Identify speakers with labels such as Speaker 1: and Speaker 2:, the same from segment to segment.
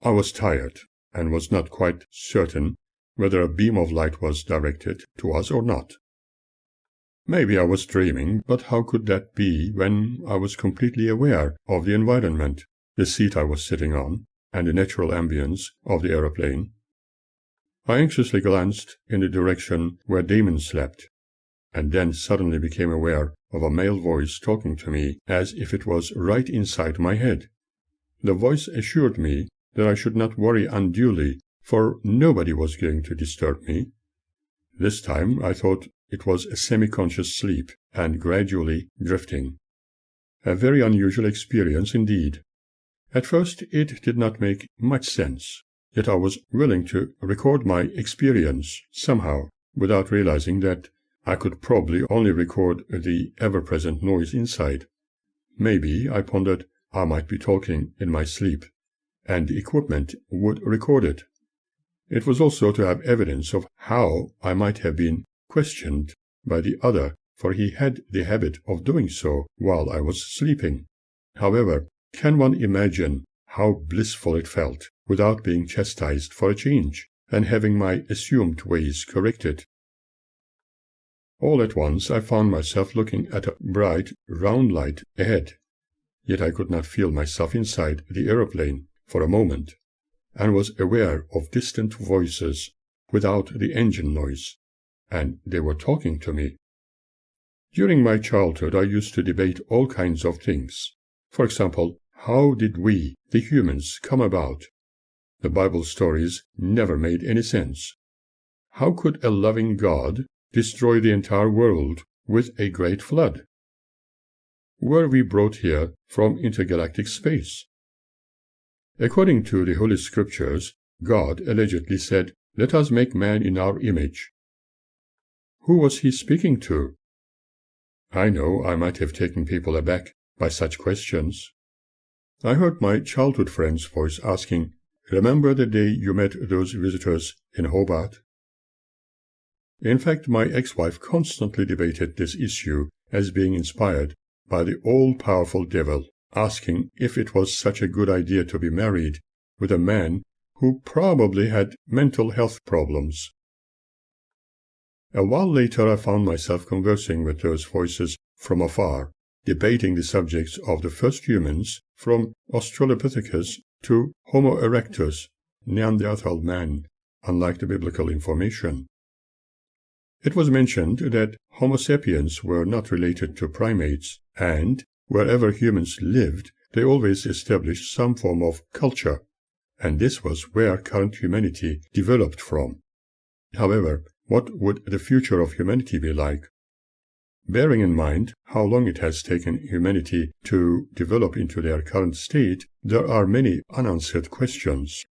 Speaker 1: I was tired and was not quite certain whether a beam of light was directed to us or not. Maybe I was dreaming, but how could that be when I was completely aware of the environment, the seat I was sitting on, and the natural ambience of the aeroplane? I anxiously glanced in the direction where Damon slept, and then suddenly became aware of a male voice talking to me as if it was right inside my head. The voice assured me that I should not worry unduly, for nobody was going to disturb me. This time I thought it was a semi-conscious sleep and gradually drifting. A very unusual experience indeed. At first it did not make much sense, yet I was willing to record my experience somehow, without realizing that I could probably only record the ever-present noise inside. Maybe, I pondered, I might be talking in my sleep, and the equipment would record it. It was also to have evidence of how I might have been questioned by the other, for he had the habit of doing so while I was sleeping. However, can one imagine how blissful it felt without being chastised for a change, and having my assumed ways corrected? All at once I found myself looking at a bright, round light ahead, yet I could not feel myself inside the aeroplane for a moment, and was aware of distant voices without the engine noise, and they were talking to me. During my childhood I used to debate all kinds of things. For example, how did we, the humans, come about? The Bible stories never made any sense. How could a loving God destroy the entire world with a great flood? Were we brought here from intergalactic space? According to the Holy Scriptures, God allegedly said, "Let us make man in our image." Who was he speaking to? I know I might have taken people aback by such questions. I heard my childhood friend's voice asking, "Remember the day you met those visitors in Hobart?" In fact, my ex-wife constantly debated this issue as being inspired by the all-powerful devil, asking if it was such a good idea to be married with a man who probably had mental health problems. A while later I found myself conversing with those voices from afar, debating the subjects of the first humans from Australopithecus to Homo erectus, Neanderthal man, unlike the biblical information. It was mentioned that Homo sapiens were not related to primates, and wherever humans lived, they always established some form of culture, and this was where current humanity developed from. However, what would the future of humanity be like? Bearing in mind how long it has taken humanity to develop into their current state, there are many unanswered questions.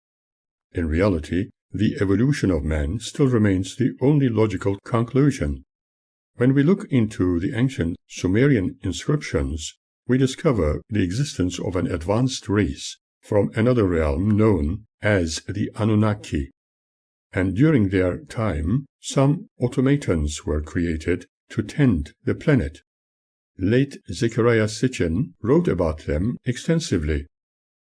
Speaker 1: In reality, the evolution of man still remains the only logical conclusion. When we look into the ancient Sumerian inscriptions, we discover the existence of an advanced race from another realm known as the Anunnaki, and during their time some automatons were created to tend the planet. Late Zechariah Sitchin wrote about them extensively.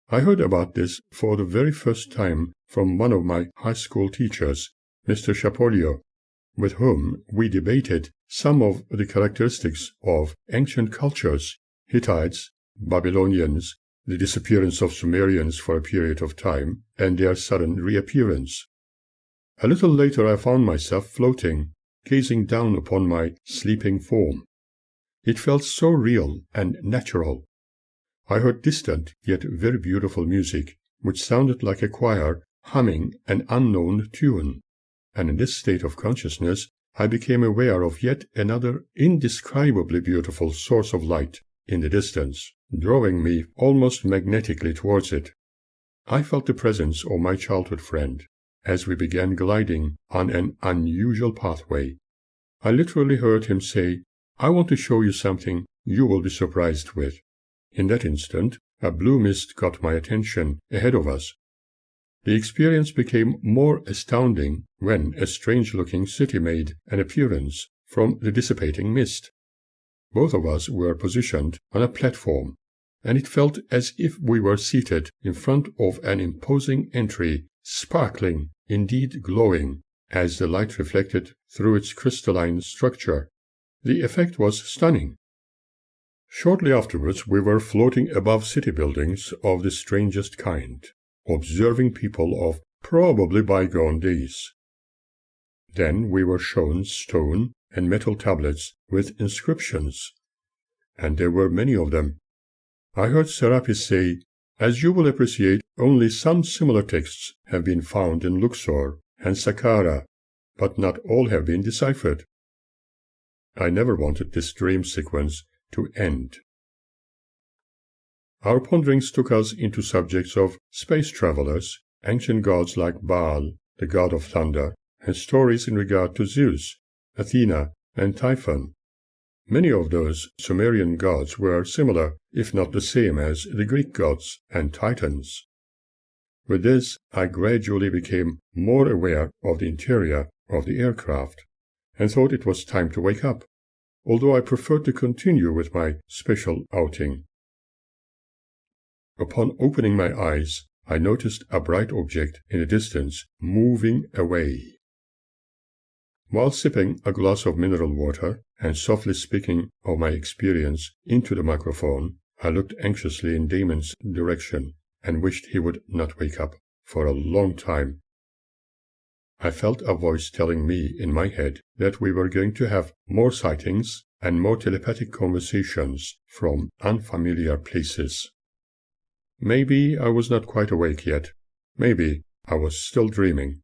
Speaker 1: I heard about this for the very first time from one of my high school teachers, Mr. Chapolio, with whom we debated some of the characteristics of ancient cultures, Hittites, Babylonians, the disappearance of Sumerians for a period of time, and their sudden reappearance. A little later I found myself floating, gazing down upon my sleeping form. It felt so real and natural. I heard distant yet very beautiful music, which sounded like a choir humming an unknown tune, and in this state of consciousness I became aware of yet another indescribably beautiful source of light in the distance, drawing me almost magnetically towards it. I felt the presence of my childhood friend as we began gliding on an unusual pathway. I literally heard him say, "I want to show you something you will be surprised with." In that instant, a blue mist caught my attention ahead of us. The experience became more astounding when a strange-looking city made an appearance from the dissipating mist. Both of us were positioned on a platform, and it felt as if we were seated in front of an imposing entry, sparkling, indeed glowing, as the light reflected through its crystalline structure. The effect was stunning. Shortly afterwards we were floating above city buildings of the strangest kind, observing people of probably bygone days. Then we were shown stone and metal tablets with inscriptions, and there were many of them. I heard Serapis say, "As you will appreciate, only some similar texts have been found in Luxor and Saqqara, but not all have been deciphered." I never wanted this dream sequence to end. Our ponderings took us into subjects of space travelers, ancient gods like Baal, the god of thunder, and stories in regard to Zeus, Athena, and Typhon. Many of those Sumerian gods were similar, if not the same as the Greek gods and Titans. With this, I gradually became more aware of the interior of the aircraft, and thought it was time to wake up, although I preferred to continue with my special outing. Upon opening my eyes, I noticed a bright object in the distance moving away. While sipping a glass of mineral water and softly speaking of my experience into the microphone, I looked anxiously in Damon's direction and wished he would not wake up for a long time. I felt a voice telling me in my head that we were going to have more sightings and more telepathic conversations from unfamiliar places. Maybe I was not quite awake yet. Maybe I was still dreaming.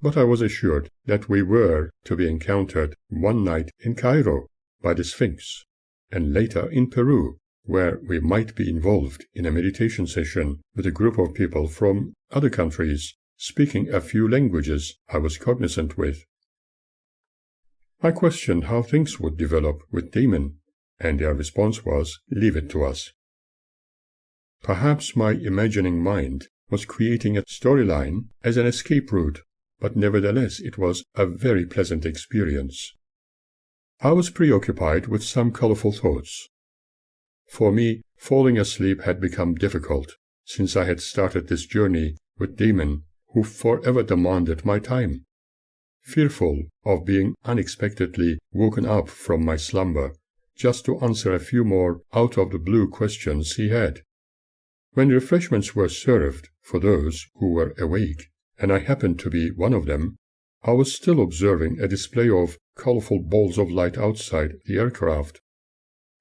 Speaker 1: But I was assured that we were to be encountered one night in Cairo by the Sphinx, and later in Peru, where we might be involved in a meditation session with a group of people from other countries, speaking a few languages I was cognizant with. I questioned how things would develop with Damon, and their response was, "Leave it to us." Perhaps my imagining mind was creating a storyline as an escape route, but nevertheless it was a very pleasant experience. I was preoccupied with some colorful thoughts. For me, falling asleep had become difficult, since I had started this journey with Damon, who forever demanded my time. Fearful of being unexpectedly woken up from my slumber, just to answer a few more out-of-the-blue questions he had. When refreshments were served for those who were awake, and I happened to be one of them, I was still observing a display of colorful balls of light outside the aircraft.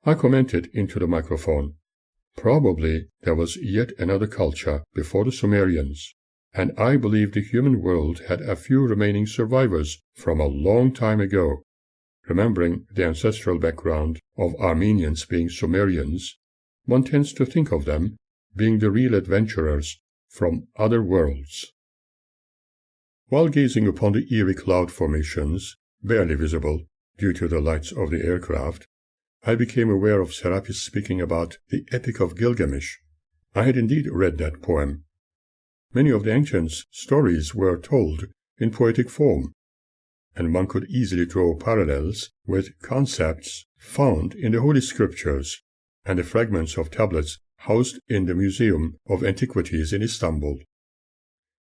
Speaker 1: I commented into the microphone. Probably there was yet another culture before the Sumerians, and I believe the human world had a few remaining survivors from a long time ago. Remembering the ancestral background of Armenians being Sumerians, one tends to think of them being the real adventurers from other worlds. While gazing upon the eerie cloud formations, barely visible due to the lights of the aircraft, I became aware of Serapis speaking about the Epic of Gilgamesh. I had indeed read that poem. Many of the ancients' stories were told in poetic form, and one could easily draw parallels with concepts found in the Holy Scriptures and the fragments of tablets housed in the Museum of Antiquities in Istanbul.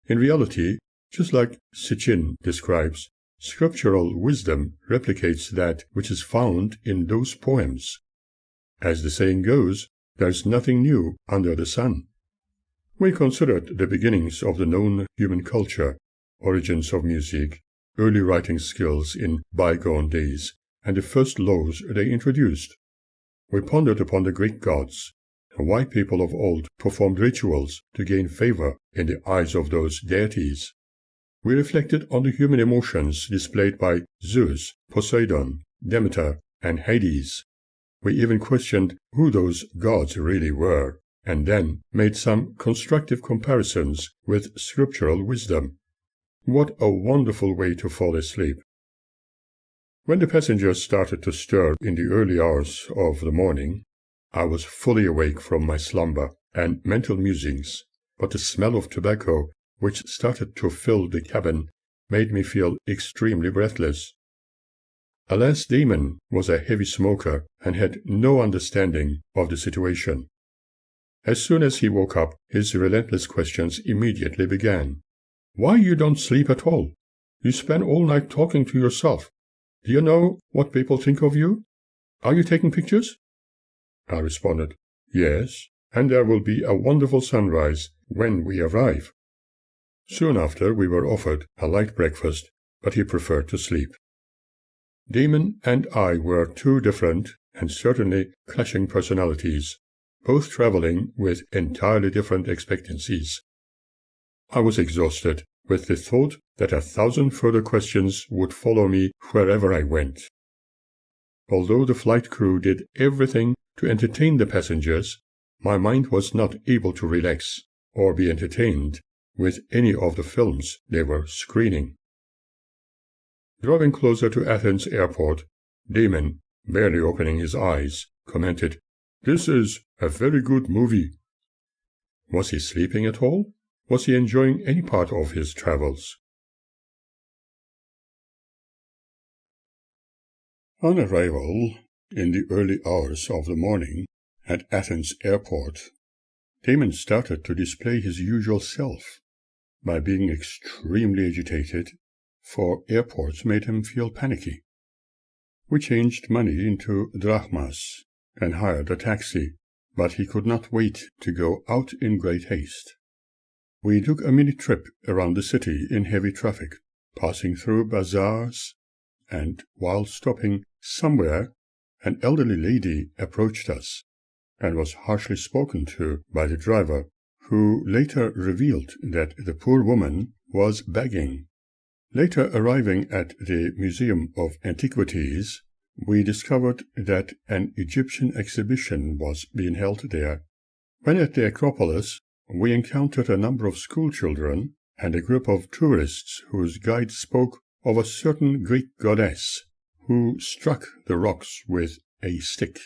Speaker 1: In reality, just like Sitchin describes, scriptural wisdom replicates that which is found in those poems. As the saying goes, there's nothing new under the sun. We considered the beginnings of the known human culture, origins of music, early writing skills in bygone days, and the first laws they introduced. We pondered upon the Greek gods, and why people of old performed rituals to gain favor in the eyes of those deities. We reflected on the human emotions displayed by Zeus, Poseidon, Demeter, and Hades. We even questioned who those gods really were, and then made some constructive comparisons with scriptural wisdom. What a wonderful way to fall asleep! When the passengers started to stir in the early hours of the morning, I was fully awake from my slumber and mental musings, but the smell of tobacco, which started to fill the cabin, made me feel extremely breathless. Alas, Damon was a heavy smoker and had no understanding of the situation. As soon as he woke up, his relentless questions immediately began. "Why you don't sleep at all? You spend all night talking to yourself. Do you know what people think of you? Are you taking pictures?" I responded, "Yes, and there will be a wonderful sunrise when we arrive." Soon after, we were offered a light breakfast, but he preferred to sleep. Damon and I were two different and certainly clashing personalities, both traveling with entirely different expectancies. I was exhausted with the thought that 1,000 further questions would follow me wherever I went. Although the flight crew did everything to entertain the passengers, my mind was not able to relax or be entertained with any of the films they were screening. Driving closer to Athens airport, Damon, barely opening his eyes, commented, "This is a very good movie." Was he sleeping at all? Was he enjoying any part of his travels? On arrival, in the early hours of the morning, at Athens airport, Damon started to display his usual self by being extremely agitated, for airports made him feel panicky. We changed money into drachmas and hired a taxi, but he could not wait to go out in great haste. We took a mini trip around the city in heavy traffic, passing through bazaars, and while stopping somewhere, an elderly lady approached us and was harshly spoken to by the driver, who later revealed that the poor woman was begging. Later arriving at the Museum of Antiquities, we discovered that an Egyptian exhibition was being held there. When at the Acropolis, we encountered a number of schoolchildren and a group of tourists whose guide spoke of a certain Greek goddess who struck the rocks with a stick,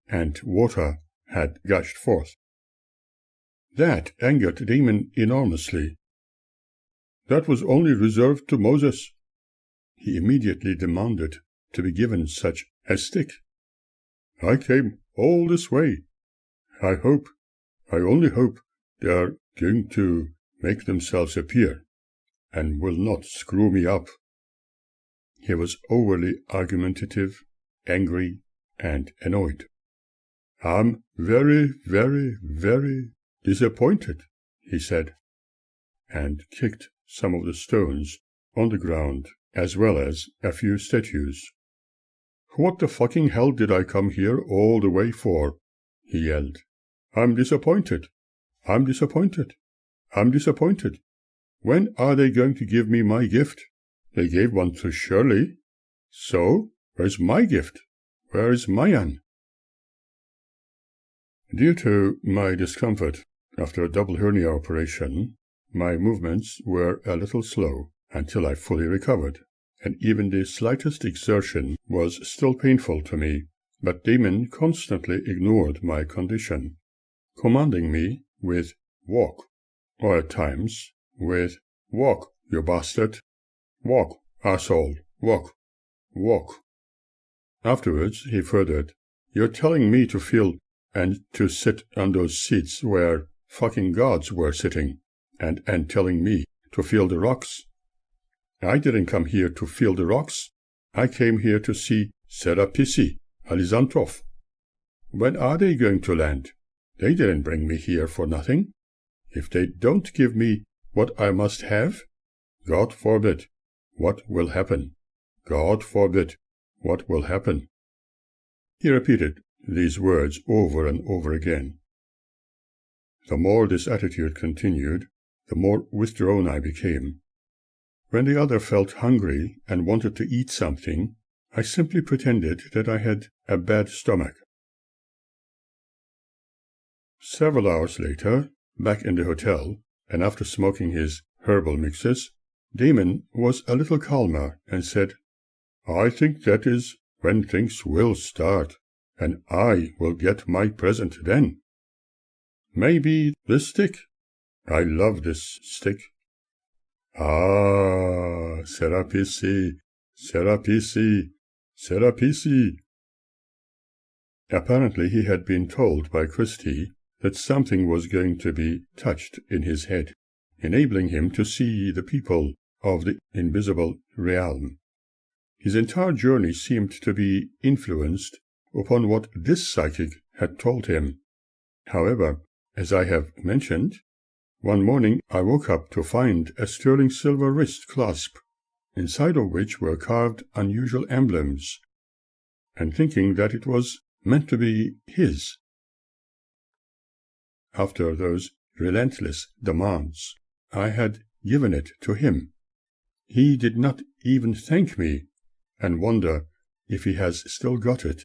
Speaker 1: and water had gushed forth. That angered Damon enormously. "That was only reserved to Moses." He immediately demanded to be given such a stick. "I came all this way. I only hope they are going to make themselves appear and will not screw me up." He was overly argumentative, angry, and annoyed. "I'm very, very, very disappointed," he said, and kicked some of the stones on the ground, as well as a few statues. "What the fucking hell did I come here all the way for?" he yelled. "I'm disappointed. I'm disappointed. I'm disappointed. When are they going to give me my gift? They gave one to Shirley. So, where's my gift? Where is Mayan?" Due to my discomfort after a double hernia operation, my movements were a little slow until I fully recovered, and even the slightest exertion was still painful to me, but Damon constantly ignored my condition, commanding me with "walk," or at times with "walk, you bastard, walk, asshole, walk, walk." Afterwards he furthered, "You're telling me to feel and to sit on those seats where fucking gods were sitting, and telling me to feel the rocks? I didn't come here to feel the rocks. I came here to see Serapis, Alizantrov. When are they going to land? They didn't bring me here for nothing. If they don't give me what I must have, God forbid, what will happen? God forbid, what will happen?" He repeated these words over and over again. The more this attitude continued, the more withdrawn I became. When the other felt hungry and wanted to eat something, I simply pretended that I had a bad stomach. Several hours later, back in the hotel, and after smoking his herbal mixes, Damon was a little calmer and said, "I think that is when things will start, and I will get my present then. Maybe this stick. I love this stick. Ah, Serapisi, Serapisi, Serapisi." Apparently he had been told by Christie that something was going to be touched in his head, enabling him to see the people of the invisible realm. His entire journey seemed to be influenced upon what this psychic had told him. However, as I have mentioned, one morning I woke up to find a sterling silver wrist clasp, inside of which were carved unusual emblems, and thinking that it was meant to be his. After those relentless demands, I had given it to him. He did not even thank me, and wonder if he has still got it.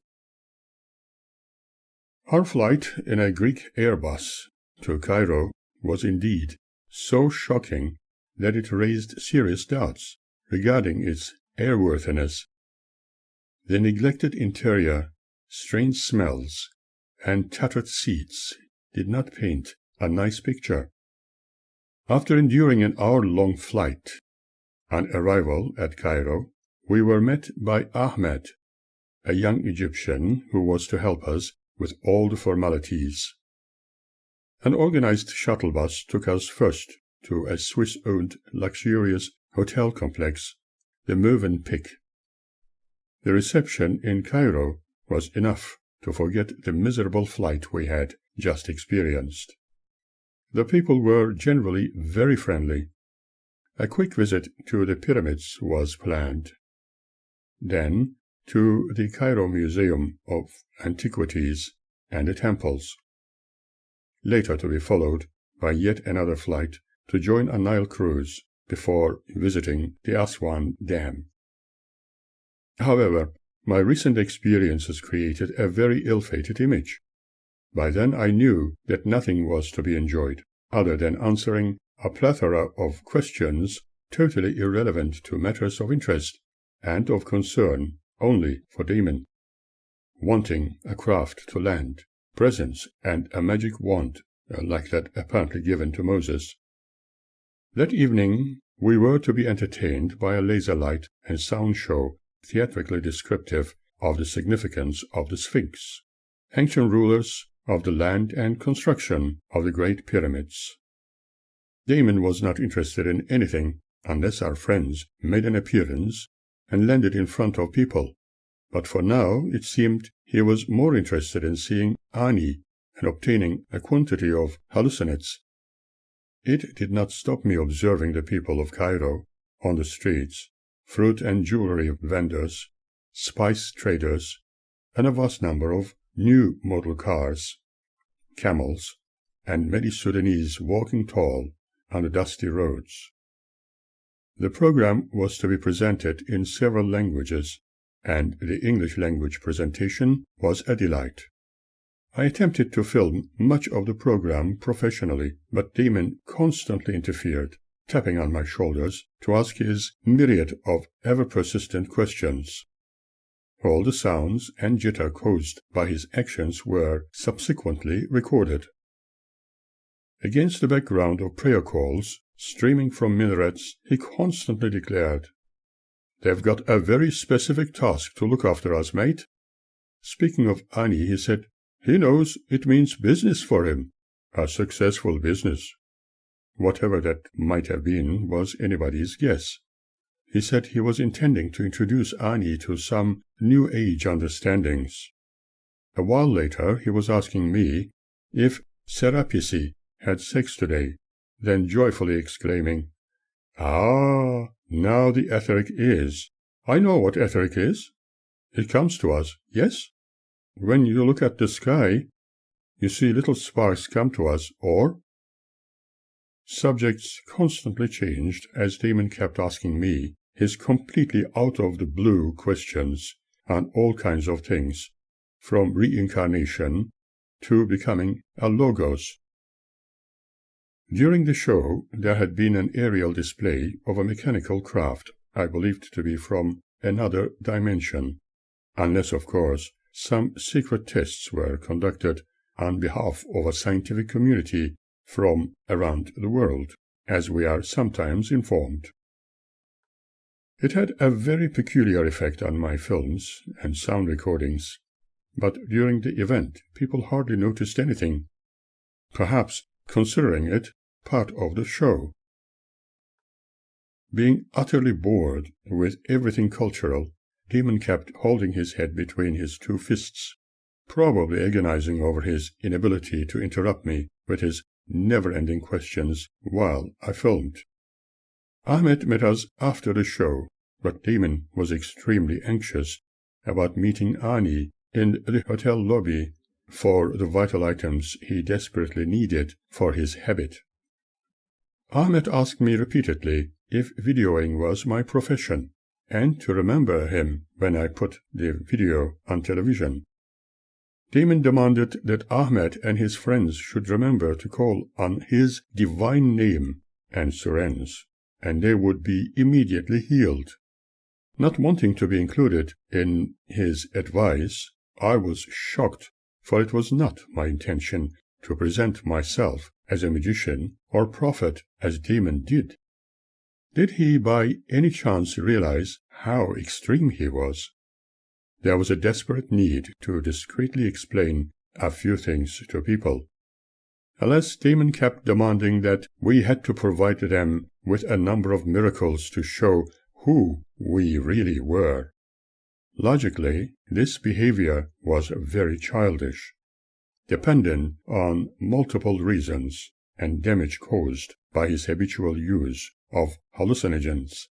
Speaker 1: Our flight in a Greek Airbus to Cairo was indeed so shocking that it raised serious doubts regarding its airworthiness. The neglected interior, strange smells, and tattered seats did not paint a nice picture. After enduring an hour-long flight, on arrival at Cairo, we were met by Ahmed, a young Egyptian who was to help us with all the formalities. An organized shuttle bus took us first to a Swiss-owned luxurious hotel complex, the Mövenpick. The reception in Cairo was enough to forget the miserable flight we had just experienced. The people were generally very friendly. A quick visit to the pyramids was planned. Then to the Cairo Museum of Antiquities and the temples, later to be followed by yet another flight to join a Nile cruise before visiting the Aswan Dam. However, my recent experiences created a very ill-fated image. By then I knew that nothing was to be enjoyed, other than answering a plethora of questions totally irrelevant to matters of interest and of concern only for Damon. Wanting a craft to land, presents, and a magic wand, like that apparently given to Moses. That evening we were to be entertained by a laser light and sound show theatrically descriptive of the significance of the Sphinx, ancient rulers of the land and construction of the Great Pyramids. Damon was not interested in anything unless our friends made an appearance and landed in front of people, but for now it seemed he was more interested in seeing Ani and obtaining a quantity of hallucinates. It did not stop me observing the people of Cairo on the streets, fruit and jewelry vendors, spice traders, and a vast number of new model cars, camels, and many Sudanese walking tall on the dusty roads. The program was to be presented in several languages, and the English language presentation was a delight. I attempted to film much of the program professionally, but Damon constantly interfered, tapping on my shoulders to ask his myriad of ever-persistent questions. All the sounds and jitter caused by his actions were subsequently recorded. Against the background of prayer calls streaming from minarets, he constantly declared, "They've got a very specific task to look after us, mate." Speaking of Ani, he said, he knows it means business for him, a successful business. Whatever that might have been was anybody's guess. He said he was intending to introduce Ani to some New Age understandings. A while later he was asking me if Serapis had sex today, then joyfully exclaiming, "Ah, now the etheric is. I know what etheric is. It comes to us, yes? When you look at the sky, you see little sparks come to us, or—" Subjects constantly changed as Damon kept asking me his completely out-of-the-blue questions on all kinds of things, from reincarnation to becoming a logos. During the show, there had been an aerial display of a mechanical craft I believed to be from another dimension, unless, of course, some secret tests were conducted on behalf of a scientific community from around the world, as we are sometimes informed. It had a very peculiar effect on my films and sound recordings, but during the event people hardly noticed anything. perhaps considering it part of the show. Being utterly bored with everything cultural, Demon kept holding his head between his two fists, probably agonizing over his inability to interrupt me with his never-ending questions while I filmed. Ahmet met us after the show, but Demon was extremely anxious about meeting Ani in the hotel lobby for the vital items he desperately needed for his habit. Ahmet asked me repeatedly if videoing was my profession, and to remember him when I put the video on television. Demon demanded that Ahmet and his friends should remember to call on his divine name and Suren's, and they would be immediately healed. Not wanting to be included in his advice, I was shocked, for it was not my intention to present myself as a magician or prophet as Demon did. Did he by any chance realize how extreme he was? There was a desperate need to discreetly explain a few things to people. Alas, Demon kept demanding that we had to provide them with a number of miracles to show who we really were. Logically, this behavior was very childish, dependent on multiple reasons, and damage caused by his habitual use of hallucinogens.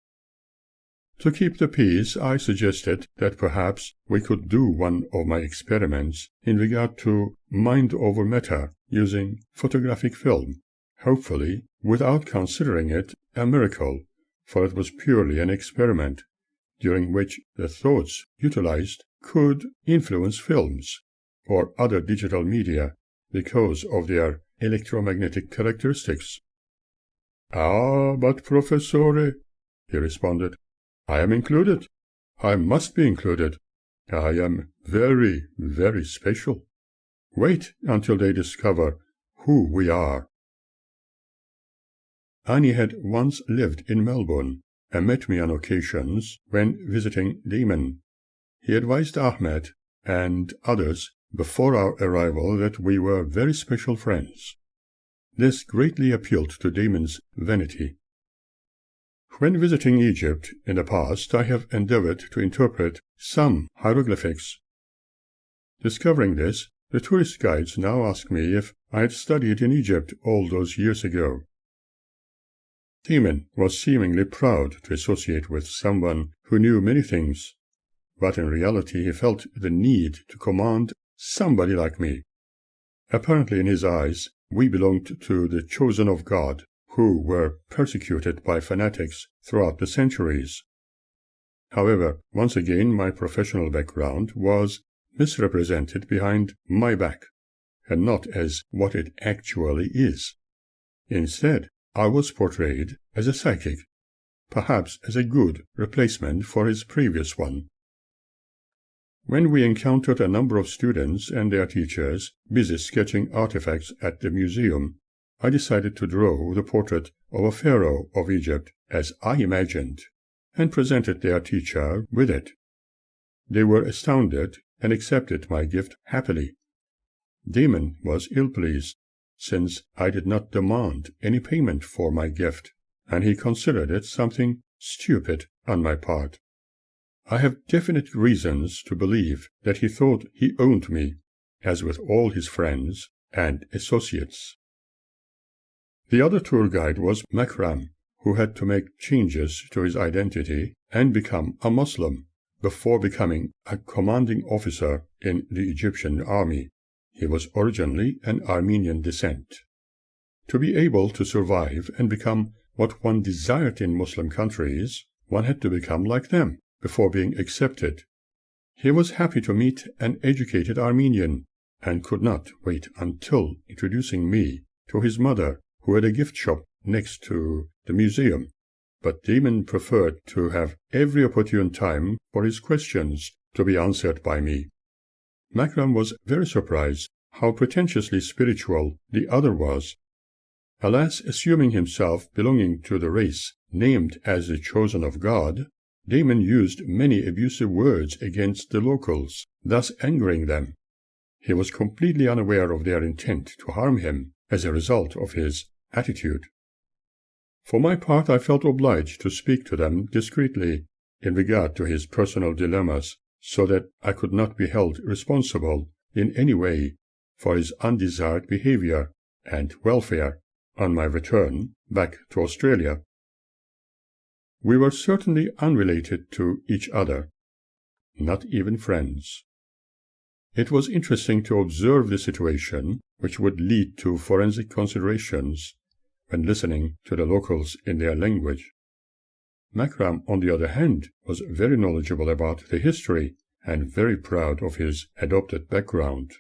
Speaker 1: To keep the peace, I suggested that perhaps we could do one of my experiments in regard to mind over matter using photographic film, hopefully without considering it a miracle, for it was purely an experiment, during which the thoughts utilized could influence films or other digital media because of their electromagnetic characteristics. "Ah, but Professore," he responded, "I am included. I must be included. I am very, very special. Wait until they discover who we are." Ani had once lived in Melbourne and met me on occasions when visiting Demon. He advised Ahmet and others before our arrival that we were very special friends. This greatly appealed to Demon's vanity. When visiting Egypt in the past, I have endeavored to interpret some hieroglyphics. Discovering this, the tourist guides now ask me if I had studied in Egypt all those years ago. Demon was seemingly proud to associate with someone who knew many things, but in reality he felt the need to command somebody like me. Apparently in his eyes, we belonged to the chosen of God, who were persecuted by fanatics throughout the centuries. However, once again my professional background was misrepresented behind my back, and not as what it actually is. Instead, I was portrayed as a psychic, perhaps as a good replacement for his previous one. When we encountered a number of students and their teachers busy sketching artifacts at the museum, I decided to draw the portrait of a pharaoh of Egypt as I imagined, and presented their teacher with it. They were astounded and accepted my gift happily. Demon was ill-pleased, since I did not demand any payment for my gift, and he considered it something stupid on my part. I have definite reasons to believe that he thought he owned me, as with all his friends and associates. The other tour guide was Makram, who had to make changes to his identity and become a Muslim before becoming a commanding officer in the Egyptian army. He was originally an Armenian descent. To be able to survive and become what one desired in Muslim countries, one had to become like them before being accepted. He was happy to meet an educated Armenian and could not wait until introducing me to his mother, who had a gift shop next to the museum. But Demon preferred to have every opportune time for his questions to be answered by me. Makram was very surprised how pretentiously spiritual the other was. Alas, assuming himself belonging to the race named as the chosen of God, Demon used many abusive words against the locals, thus angering them. He was completely unaware of their intent to harm him, as a result of his attitude. For my part, I felt obliged to speak to them discreetly in regard to his personal dilemmas, so that I could not be held responsible in any way for his undesired behavior and welfare on my return back to Australia. We were certainly unrelated to each other, not even friends. It was interesting to observe the situation, which would lead to forensic considerations when listening to the locals in their language. Makram, on the other hand, was very knowledgeable about the history and very proud of his adopted background.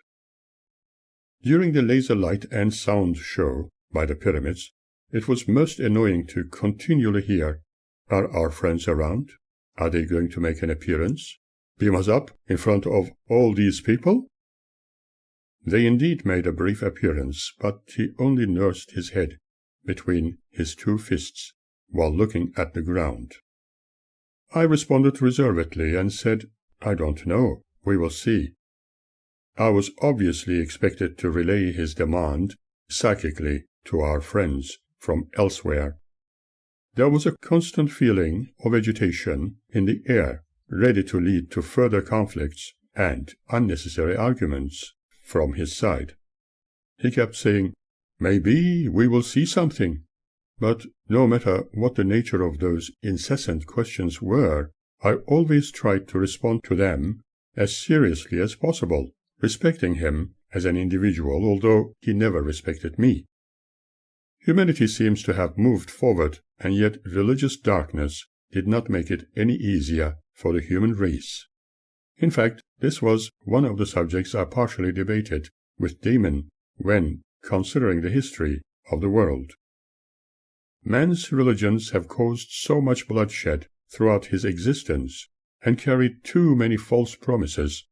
Speaker 1: During the laser light and sound show by the pyramids, it was most annoying to continually hear, "Are our friends around? Are they going to make an appearance? Beam us up in front of all these people?" They indeed made a brief appearance, but he only nursed his head between his two fists while looking at the ground. I responded reservedly and said, "I don't know. We will see." I was obviously expected to relay his demand psychically to our friends from elsewhere. There was a constant feeling of agitation in the air, ready to lead to further conflicts and unnecessary arguments from his side. He kept saying, "Maybe we will see something." But no matter what the nature of those incessant questions were, I always tried to respond to them as seriously as possible, respecting him as an individual, although he never respected me. Humanity seems to have moved forward, and yet religious darkness did not make it any easier for the human race. In fact, this was one of the subjects I partially debated with Damon when considering the history of the world. Man's religions have caused so much bloodshed throughout his existence and carried too many false promises.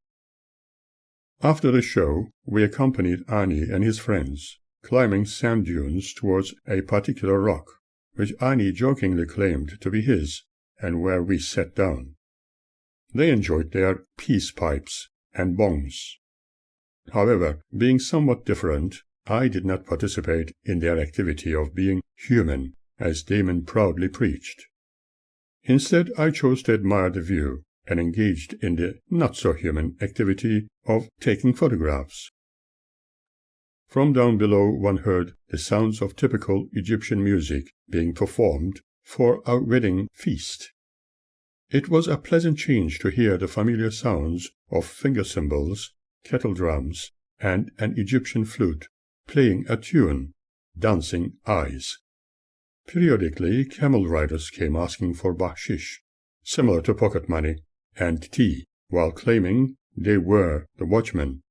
Speaker 1: After the show, we accompanied Ani and his friends, climbing sand dunes towards a particular rock, which Ani jokingly claimed to be his, and where we sat down. They enjoyed their peace pipes and bongs. However, being somewhat different, I did not participate in their activity of being human, as Damon proudly preached. Instead, I chose to admire the view and engaged in the not-so-human activity of taking photographs. From down below one heard the sounds of typical Egyptian music being performed for a wedding feast. It was a pleasant change to hear the familiar sounds of finger cymbals, kettle drums, and an Egyptian flute playing a tune, "Dancing Eyes." Periodically, camel riders came asking for bakshish, similar to pocket money, and tea, while claiming they were the watchmen.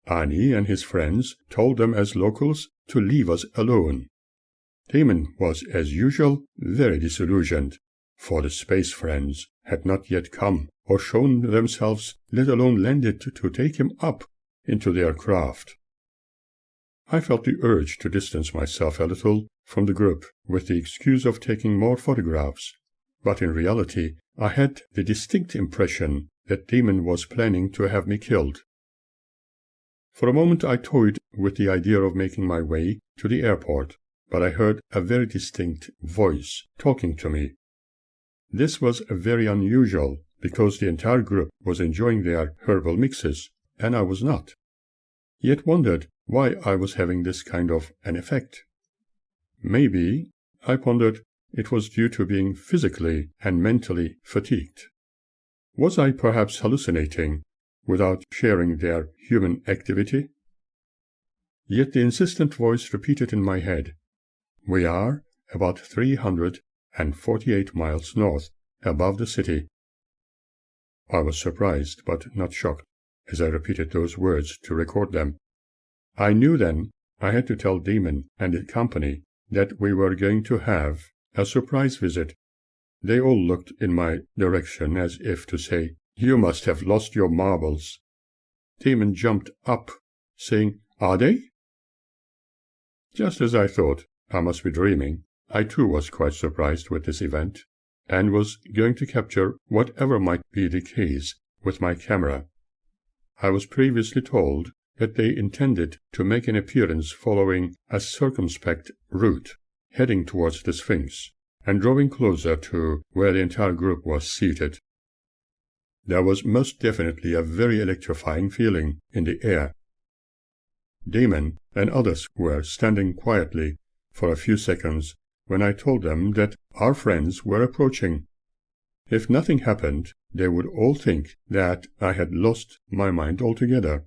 Speaker 1: Ani and his friends told them as locals to leave us alone. Damon was, as usual, very disillusioned, for the space friends had not yet come or shown themselves, let alone landed to take him up into their craft. I felt the urge to distance myself a little from the group with the excuse of taking more photographs, but in reality I had the distinct impression that Damon was planning to have me killed. For a moment I toyed with the idea of making my way to the airport, but I heard a very distinct voice talking to me. This was very unusual, because the entire group was enjoying their herbal mixes, and I was not. Yet wondered why I was having this kind of an effect. Maybe, I pondered, it was due to being physically and mentally fatigued. Was I perhaps hallucinating without sharing their human activity? Yet the insistent voice repeated in my head, "We are about 348 miles north, above the city." I was surprised, but not shocked, as I repeated those words to record them. I knew then I had to tell Damon and the company that we were going to have a surprise visit. They all looked in my direction as if to say, "You must have lost your marbles." Damon jumped up, saying, "Are they?" Just as I thought, I must be dreaming, I too was quite surprised with this event, and was going to capture whatever might be the case with my camera. I was previously told that they intended to make an appearance following a circumspect route, heading towards the Sphinx, and drawing closer to where the entire group was seated. There was most definitely a very electrifying feeling in the air. Damon and others were standing quietly for a few seconds when I told them that our friends were approaching. If nothing happened, they would all think that I had lost my mind altogether.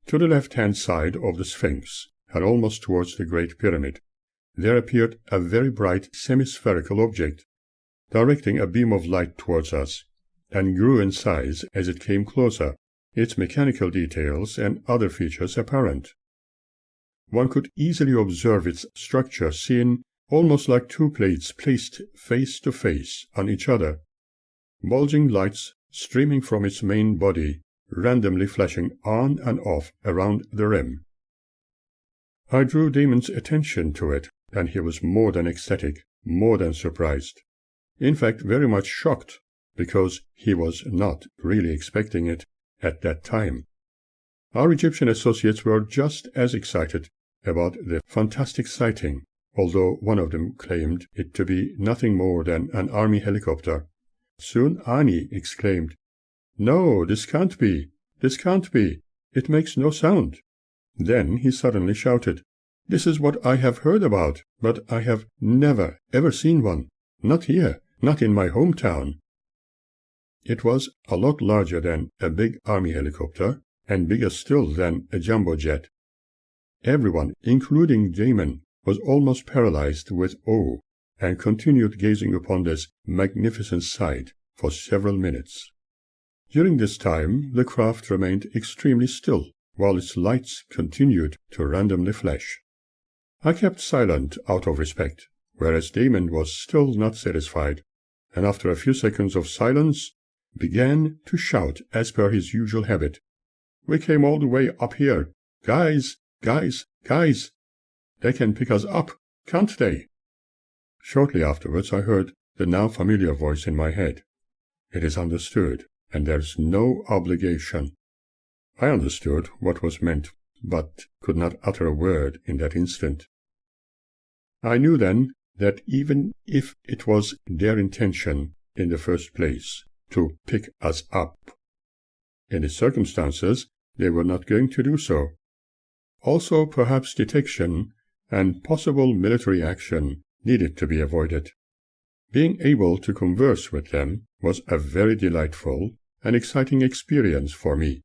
Speaker 1: To the left-hand side of the Sphinx, and almost towards the Great Pyramid, there appeared a very bright semi-spherical object, directing a beam of light towards us, and grew in size as it came closer, its mechanical details and other features apparent. One could easily observe its structure seen almost like two plates placed face to face on each other, bulging lights streaming from its main body, randomly flashing on and off around the rim. I drew Damon's attention to it, and he was more than ecstatic, more than surprised. In fact, very much shocked, because he was not really expecting it at that time. Our Egyptian associates were just as excited about the fantastic sighting, although one of them claimed it to be nothing more than an army helicopter. Soon Ani exclaimed, "No, this can't be! This can't be! It makes no sound!" Then he suddenly shouted, "This is what I have heard about, but I have never, ever seen one. Not here, not in my hometown." It was a lot larger than a big army helicopter, and bigger still than a jumbo jet. Everyone, including Damon, was almost paralyzed with awe, and continued gazing upon this magnificent sight for several minutes. During this time, the craft remained extremely still, while its lights continued to randomly flash. I kept silent out of respect, whereas Damon was still not satisfied, and after a few seconds of silence, began to shout as per his usual habit. "We came all the way up here. Guys, guys, guys! They can pick us up, can't they?" Shortly afterwards I heard the now familiar voice in my head. "It is understood, and there's no obligation." I understood what was meant, but could not utter a word in that instant. I knew then that even if it was their intention in the first place to pick us up, in the circumstances they were not going to do so. Also, perhaps detection and possible military action needed to be avoided. Being able to converse with them was a very delightful and exciting experience for me.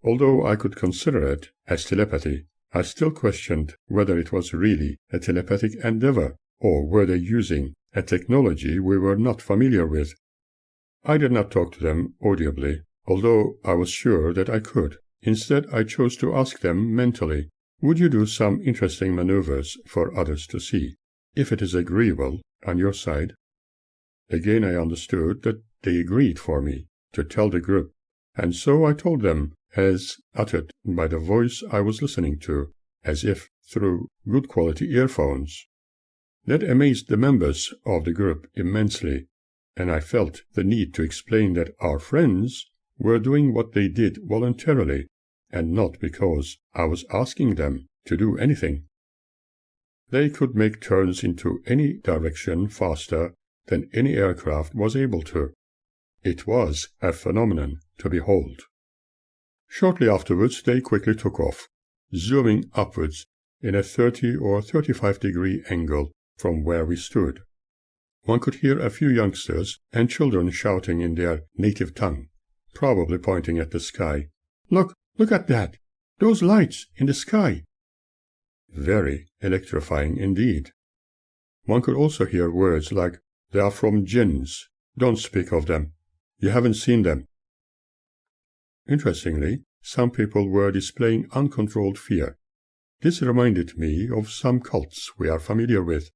Speaker 1: Although I could consider it as telepathy, I still questioned whether it was really a telepathic endeavor, or were they using a technology we were not familiar with. I did not talk to them audibly, although I was sure that I could. Instead, I chose to ask them mentally, "Would you do some interesting maneuvers for others to see, if it is agreeable on your side?" Again I understood that they agreed for me to tell the group, and so I told them, as uttered by the voice I was listening to, as if through good quality earphones. That amazed the members of the group immensely, and I felt the need to explain that our friends were doing what they did voluntarily, and not because I was asking them to do anything. They could make turns into any direction faster than any aircraft was able to. It was a phenomenon to behold. Shortly afterwards they quickly took off, zooming upwards in a 30 or 35-degree angle from where we stood. One could hear a few youngsters and children shouting in their native tongue, probably pointing at the sky. Look at that! Those lights in the sky!" Very electrifying indeed. One could also hear words like, "They are from jinns. Don't speak of them. You haven't seen them." Interestingly, some people were displaying uncontrolled fear. This reminded me of some cults we are familiar with.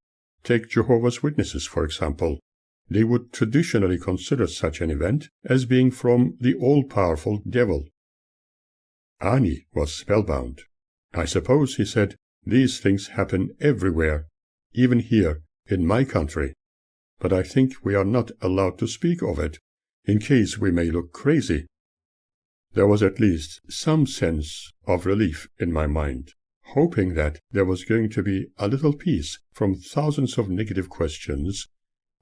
Speaker 1: Take Jehovah's Witnesses, for example. They would traditionally consider such an event as being from the all-powerful devil. Ani was spellbound. "I suppose," he said, "these things happen everywhere, even here in my country. But I think we are not allowed to speak of it, in case we may look crazy." there was at least some sense of relief in my mind, hoping that there was going to be a little peace from thousands of negative questions,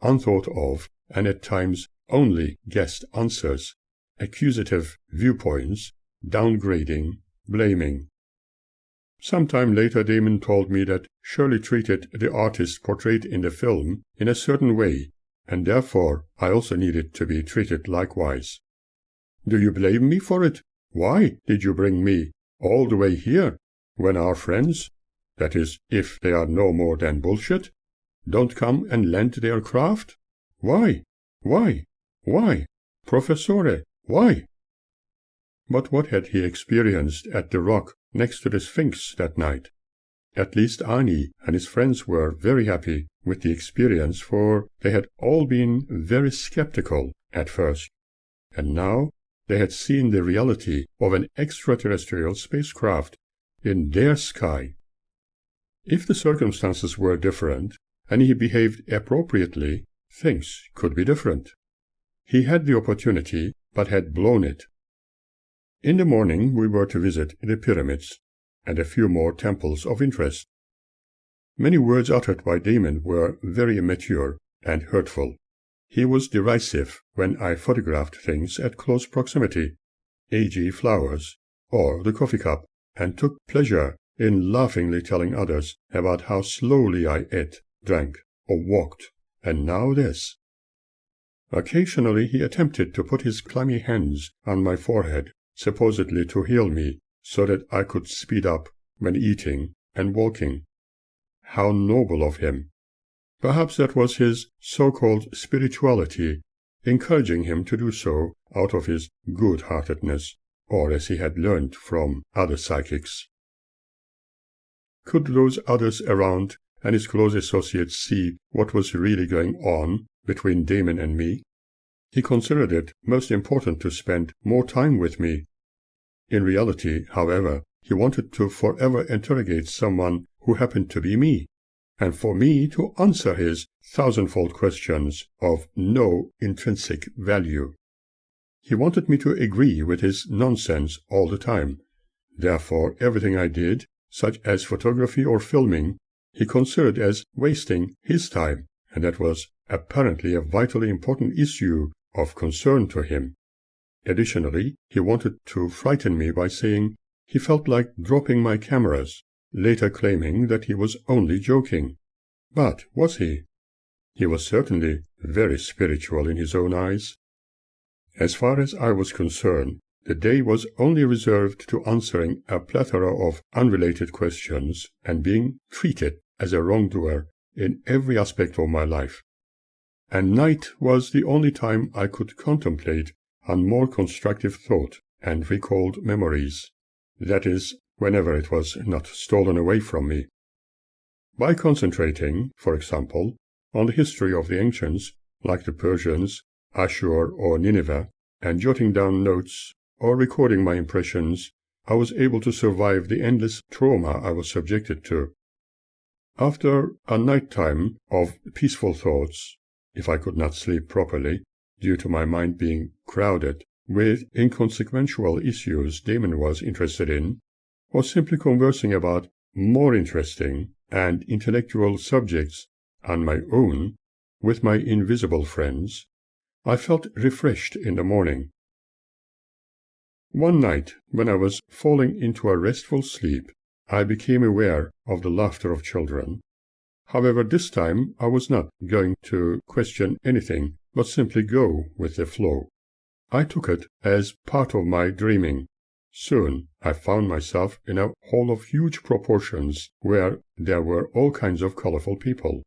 Speaker 1: unthought of, and at times only guessed answers, accusative viewpoints, downgrading, blaming. Some time later Damon told me that Shirley treated the artist portrayed in the film in a certain way, and therefore I also needed to be treated likewise. Do you blame me for it? Why did you bring me all the way here, when our friends, that is, if they are no more than bullshit, don't come and lend their craft? Why? Why? Why? Professore, why? But what had he experienced at the rock next to the Sphinx that night? At least Ani and his friends were very happy with the experience, for they had all been very skeptical at first, and now they had seen the reality of an extraterrestrial spacecraft in their sky. If the circumstances were different, and he behaved appropriately, things could be different. He had the opportunity, but had blown it. In the morning we were to visit the pyramids, and a few more temples of interest. Many words uttered by Damon were very immature and hurtful. He was derisive when I photographed things at close proximity, e.g. flowers, or the coffee cup, and took pleasure in laughingly telling others about how slowly I ate, drank, or walked, and now this. Occasionally he attempted to put his clammy hands on my forehead, supposedly to heal me, so that I could speed up when eating and walking. How noble of him! Perhaps that was his so-called spirituality, encouraging him to do so out of his good-heartedness, or as he had learned from other psychics. Could those others around and his close associates see what was really going on between Damon and me? He considered it most important to spend more time with me. In reality, however, he wanted to forever interrogate someone who happened to be me, and for me to answer his thousandfold questions of no intrinsic value. He wanted me to agree with his nonsense all the time. Therefore, everything I did, such as photography or filming, he considered as wasting his time, and that was apparently a vitally important issue of concern to him. Additionally, he wanted to frighten me by saying he felt like dropping my cameras, later claiming that he was only joking. But was he? He was certainly very spiritual in his own eyes. As far as I was concerned, the day was only reserved to answering a plethora of unrelated questions and being treated as a wrongdoer in every aspect of my life. And night was the only time I could contemplate on more constructive thought and recalled memories, that is, whenever it was not stolen away from me. By concentrating, for example, on the history of the ancients, like the Persians, Ashur or Nineveh, and jotting down notes or recording my impressions, I was able to survive the endless trauma I was subjected to. After a night time of peaceful thoughts, if I could not sleep properly, due to my mind being crowded with inconsequential issues Damon was interested in, or simply conversing about more interesting and intellectual subjects on my own with my invisible friends, I felt refreshed in the morning. One night, when I was falling into a restful sleep, I became aware of the laughter of children. However, this time I was not going to question anything, but simply go with the flow. I took it as part of my dreaming. Soon I found myself in a hall of huge proportions, where there were all kinds of colorful people.